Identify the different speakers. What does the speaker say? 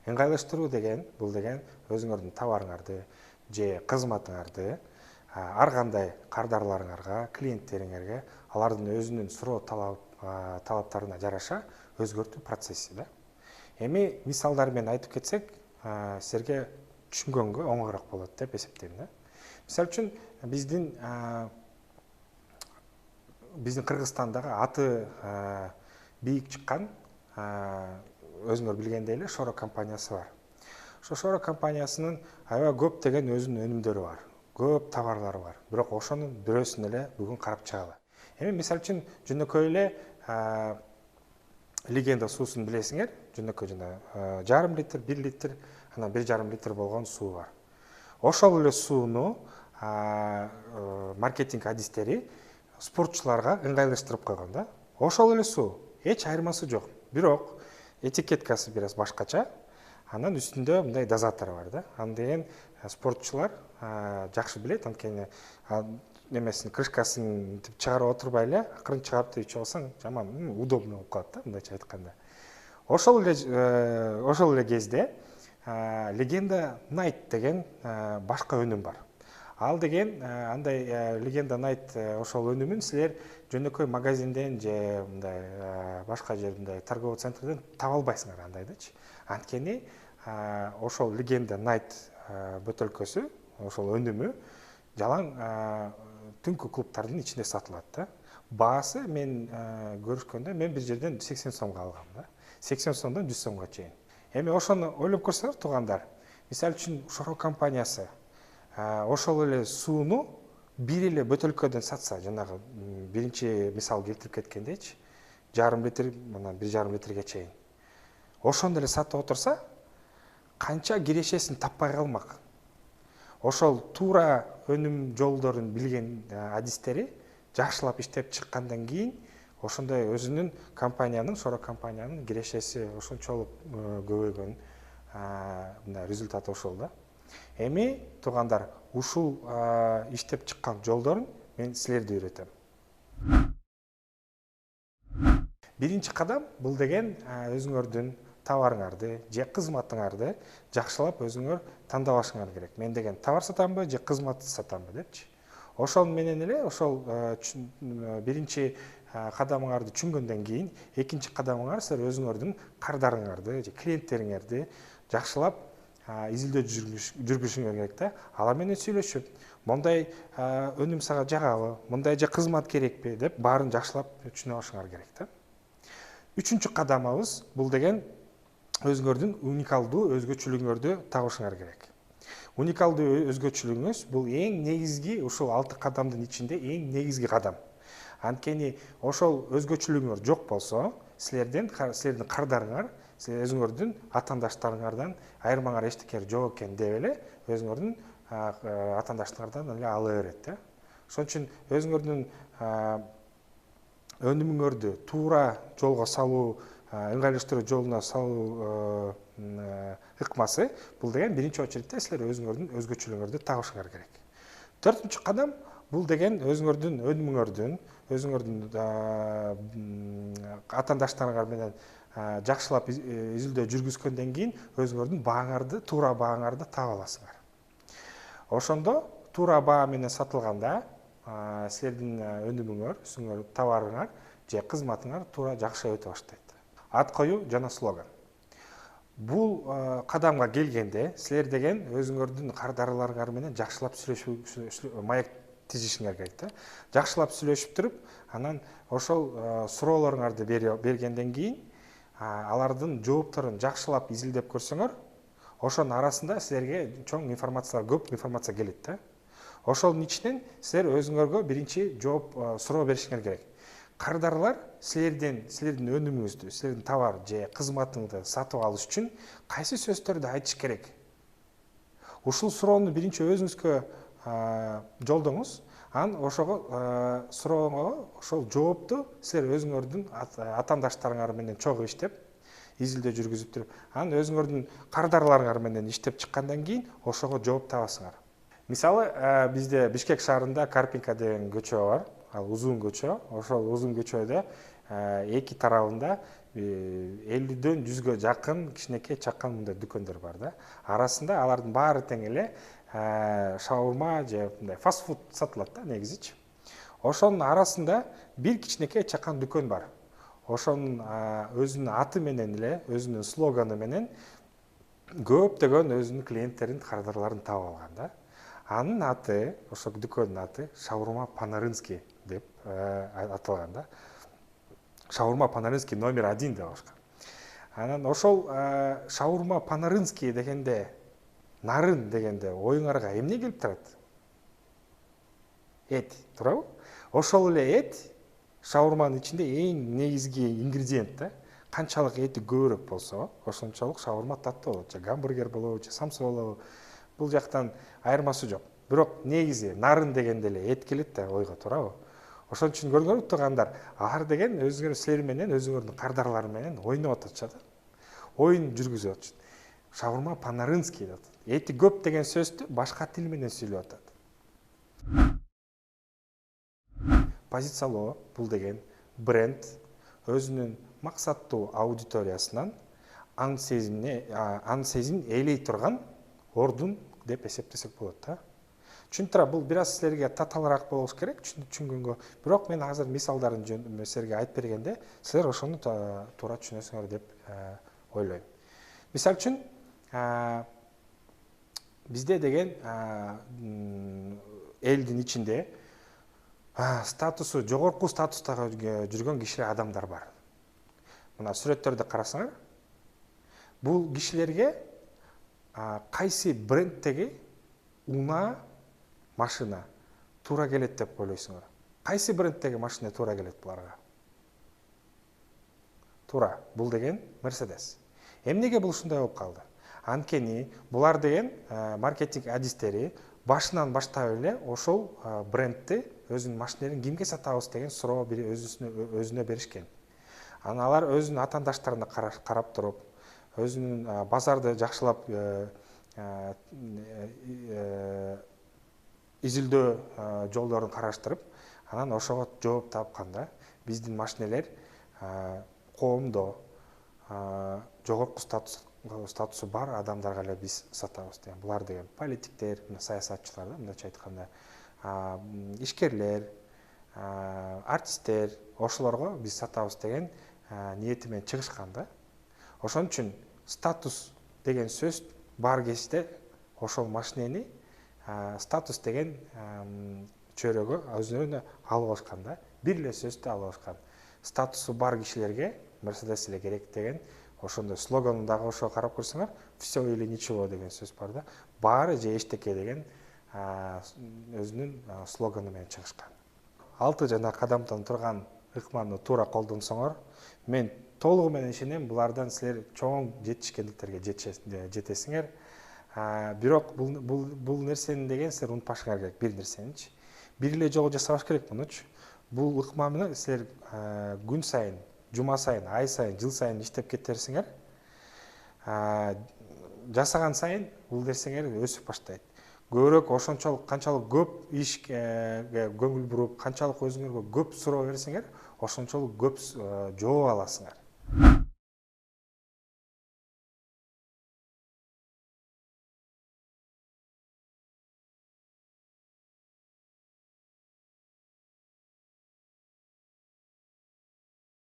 Speaker 1: ыңгайлаштыруу деген бул деген өзүңөрдүн товарыңарды же кызматыңарды ар кандай кардарларыңарга, клиенттериңерге алардын өзүнүн суроо талаптарына жараша өзгөртүү процесси да. Эми мисалдар менен айтып кетсек, силерге түшүнгөнгө оңоюраак болот деп эсептейм да. Мисалы үчүн биздин Кыргызстандагы аты бийик чыккан өзүңөр билгендей эле Шоро компаниясы бар. Ошо Шоро компаниясынын аябай көп деген өзүнүн өнүмдөрү бар, көп товарлары бар. Бирок ошонун бирөөсүн эле бүгүн карап чыгалы. Эми мисалы үчүн жөнөкөй эле Легенда суусун билесиңер, жөнөкөй жана жарым литр, 1 литр, анан 1,5 литр болгон суу бар. Ошол эле сууну маркетинг адистери спортчуларга ыңгайлаштырып койгон да. Ошол эле суу, эч айырмасы жок. Бирок этикеткасы бир аз башкача, анан үстүндө мындай дозатор бар да. Аны деген спортчулар жакшы билет, анткени немесин крышкасын чыгарып отурбай эле акырын чыгарып ичип алсаң жаман удобно болуп калат да, мындайча айтканда. Ошол эле кезде Легенда Найт деген башка өнүм бар. Ал деген андай Легенда Найт ошол өнүмүн силер жөнөкөй магазинден же мындай башка жерден торговый центрден таба албайсыңар андайдычы. Анткени ошол Легенда Найт бөтөлкөсү, ошол өнүмү жалаң түнкү клубтардын ичинде сатылат да. Баасы мен көрүшкөндө мен бир жерден 80 сомго алгам да. 80 сомдон 100 сомго чейин. Эми ошону ойлоп көрсөңөр туугандар, мисалы үчүн Шоро компаниясы ошол эле сууну бир эле бөтөлкөдөн сатса, жанагы биринчи мисал келтирип кеткендейчи, жарым литр, мына 1,5 литрге чейин. Ошону эле сатып отурса, канча кирешесин таппай калмак. Ошол туура өнүм жолдорун билген адистери жакшылап иштеп чыккандан кийин ошондой өзүнүн компаниянын, Шоро компаниянын кирешеси ошончолук көбөйгөн мындай результаты ошол да. Эми туугандар, ушул иштеп чыккан жолдорун мен силерди үйрөтөм. Биринчи кадам бул деген өзүңөрдүн товарыңарды же кызматыңарды жакшылап өзүңөр тандабашыңар керек. Мен деген товар сатамбы же кызмат сатамбы депчи. Ошол менен эле ошол биринчи кадамыңарды түшүнгөндөн кийин экинчи кадамыңар силер өзүңөрдүн кардарыңарды же клиенттериңерди жакшылап изилдөө жүргүзүшүңөр керек да. Алар менен сүйлөшүп, мондай өнүм сага жагабы, мондай же кызмат керекпи деп баарын жакшылап түшүнө алышыңар керек да. Үчүнчү кадамыбыз бул деген өзүңөрдүн уникалдуу өзгөчөлүгүңөрдү табышыңар керек. Уникалдуу өзгөчөлүгүңүз бул эң негизги, ушул 6 кадамдын ичинде эң негизги кадам. Анткени ошол өзгөчөлүгүңөр жок болсо, силердин кардарыңар, силер өзүңөрдүн атаандаштарыңардан айырмаңар эчтеке жок экен деп эле өзүңөрдүн атаандаштарыңардан эле ала берет да. Ошон үчүн өзүңөрдүн өнүмүңөрдү туура жолго салуу, ыңгайлаштыруу жолуна салуу ыкмасы бул деген биринчи очередте силер өзүңөрдүн өзгөчөлүгүңөрдү табышыңар керек. Төртүнчү кадам бул деген өзүңөрдүн өнүмүңөрдүн, өзүңөрдүн атаандаштарыңар менен жакшылап изилдөө жүргүзгөндөн кийин өзүңөрдүн бааңарды, туура бааңарды таба аласыңар. Ошондо туура баа менен сатылганда силердин өнүмүңөр, товарыңар же кызматыңар туура жакшы өтө баштайт. Ат коюу жана слоган. Бул кадамга келгенде силер деген өзүңөрдүн кардарларыңар менен жакшылап маек тизишиңер керек да. Жакшылап сүйлөшүп туруп, анан ошол суроолоруңарды бергенден кийин алардын жоопторун жакшылап изилдеп көрсөңөр, ошонун арасында силерге чоң информациялар, көп информация келет да. Ошонун ичинен силер өзүңөргө биринчи жооп суроо беришиңер керек. Кардарлар силердин өнүмүңүздү, силердин товар же кызматыңды сатып алыш үчүн кайсы сөздөрдү айтыш керек? Ушул суроону биринчи өзүңүзгө жолдоңуз, анан ошого суроого ошол жоопту силер өзүңөрдүн атаандаштарыңар менен чогуу иштеп, изилдөө жүргүзүп туруп, анан өзүңөрдүн кардарларыңар менен иштеп чыккандан кийин ошого жооп табасыңар. Мисалы, бизде Бишкек шаарында Карпинка деген көчө бар. Ал узун көчө. Ошол узун көчөдө эки тарабында 50-дөн 100гө жакын кичинекей чакан мындай дүкөндөр бар да. Арасында алардын баары тең эле шаурма же мындай фастфуд сатылат да негизичи. Ошонун арасында бир кичинекей чакан дүкөн бар. Ошонун өзүнүн аты менен эле, өзүнүн слоганы менен көптөгөн өзүнүн клиенттерин, кардарларын таап алган да. Анын аты, ошол дүкөндүн аты Шаурма Панарынский деп аталган да. Шаурма Панарынский номер 1 деп алышкан. Анан ошол Шаурма Панарынский дегенде, нарын дегенде оюңарга эмне келип турат? Эт, туурабы? Ошол эле эт шаурманын ичинде эң негизги ингредиент да. Канчалык эти көбүрөөк болсо, ошончолук шаурма таттуу болот. Же гамбургер болобу, же самса болобу. Бул жактан айырмасы жок. Бирок негизи нарын дегенде эле эт келет да ойго, туурабы? Ошон үчүн көргөнү тургандар, алар деген өзүңөр силер менен, өзүңөрдүн кардарлары менен ойноп атышат. Оюн жүргүзүп атышат. Шаурма Панарынский деп. Эти көп деген сөздү башка тил менен сүйлөп атат. Позициялоо бул деген бренд өзүнүн максаттуу аудиториясынан аң сезимин ээлей турган ордун деп эсептесек болот да. Түшүнүп бул бир аз силерге татаалыраак болуш керек түшүнгөнгө. Бирок мен азыр мисалдарын силерге айтып бергенде, силер ошону туура түшүнөсүңөр деп ойлойм. Мисал үчүн, бизде деген элдин ичинде статусу жогорку статустагы жүргөн кишилер, адамдар бар. Мына сүрөттөрдү карасаңар, бул кишилерге кайсы брендтеги унаа машина туура келет деп ойлойсуңар? Кайсы брендтеги машина туура келет буларга? Туура, бул деген Mercedes. Эмнеге бул ушундай болуп калды? Анткени булар деген маркетинг адистери башынан баштап эле ошол брендти, өзүнүн машинелерин кимге сатабыз деген суроо өзүнө беришкен. Анан алар өзүнүн атаандаштарына карап туруп, өзүнүн базарды жакшылап изилдөө жолдорун караштырып, анан ошого жооп тапканда, биздин машинелер коомдо жогорку статусу бар адамдарга эле биз сатабыз деген. Булар деген политиктер, саясатчылар да, мындайча айтканда, ишкерлер, артисттер, ошолорго биз сатабыз деген ниети менен чыгышкан да. Ошон үчүн статус деген сөз бар кезде ошол машинени статус деген чөйрөгө өзүнө алып алышкан да. Бир эле сөздү алып алышкан. Статусу бар кишилерге Mercedes эле керек деген, ошондой слоганындагы ошого карап көрсөңөр, все или ничего деген сөз бар да. Баары же эчтеке деген өзүнүн слоганы менен чыгышкан. 6 жана кадамдан турган ыкманы туура колдонсоңор, мен толугу менен ишенем, булардан силер чоң жетишкендиктерге жетесиңер. Бирок бул нерсени деген силер унутпашыңар керек, бир нерсеничи. Бир эле жолу жасабаш керек мунучу. Бул ыкманы силер күн сайын, жума сайын, ай сайын, жыл сайын иштеп кетерсиңер. Жасаган сайын бул нерсеңер өсүп баштайт. Көбүрөөк ошончолук канчалык көп ишке көңүл буруп, канчалык өзүңөргө көп суроо берсеңер, ошончолук көп жооп аласыңар.